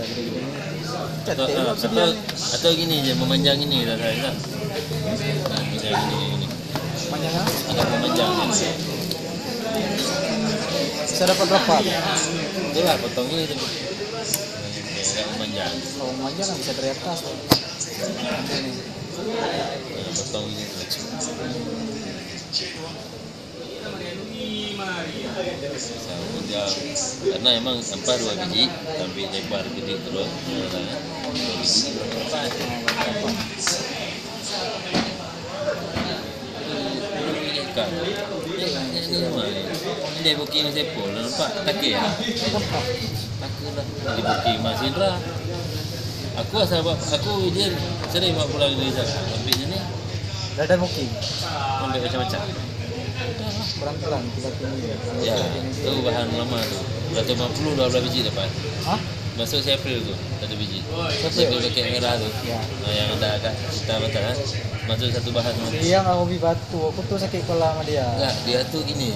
gede-gede ini. Atau, atau gini aja, memanjang ini kita kan. Nah, bisa gini. Panjang apa? Agak memanjang. Bisa dapat berapa? Itulah potong ini tuh. Agak memanjang. Kalau panjang kan bisa dari atas. Ini. Nah, potong ini tuh. Karena emang sampah 2 biji tapi lebar gede terus ikan ini booking sepul nampak takir ya takir lah di booking masih lah aku asal aku dia sering bawa pulang Indonesia tapi ini Dadan mungkin. sampai macam-macam. Pelan-pelan kita tinggi. Ya, itu bahan lama tuh. 150 12 biji dapat. Hah? Masuk si April tuh, 1 biji. April? April pakai merah tuh. Ya. Nah, yang ada agak hitam kan. Masuk satu bahan. Dia nggak hobi batu. Aku tuh sakit kepala sama dia. Enggak, dia tuh gini.